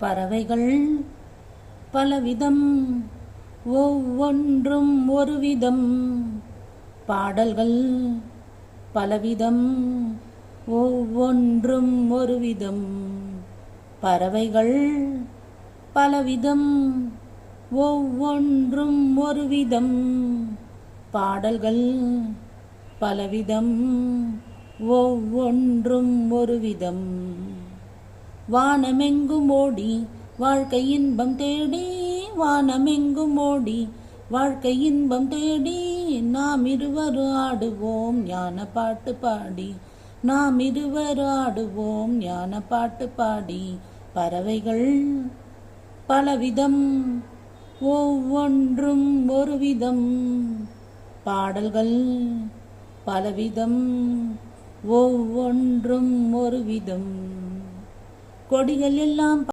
பறவைகள் பலவிதம், ஒவ்வொன்றும் ஒரு விதம். பாடல்கள் பலவிதம், ஒவ்வொன்றும் ஒரு விதம். பறவைகள் பலவிதம், ஒவ்வொன்றும் ஒரு விதம். பாடல்கள் பலவிதம், ஒவ்வொன்றும் ஒரு விதம். வானமெங்கும் ஓடி வாழ்க்கை இன்பம் தேடி, வானமெங்கும் ஓடி வாழ்க்கை இன்பம் தேடி, நாம் இருவர் ஆடுவோம் ஞான பாட்டு பாடி, நாம் இருவர் ஆடுவோம் ஞான பாட்டு பாடி. பறவைகள் பலவிதம், ஒவ்வொன்றும் ஒரு விதம். பாடல்கள் பலவிதம், ஒவ்வொன்றும் ஒரு விதம். கொடிகள் எல்லாம்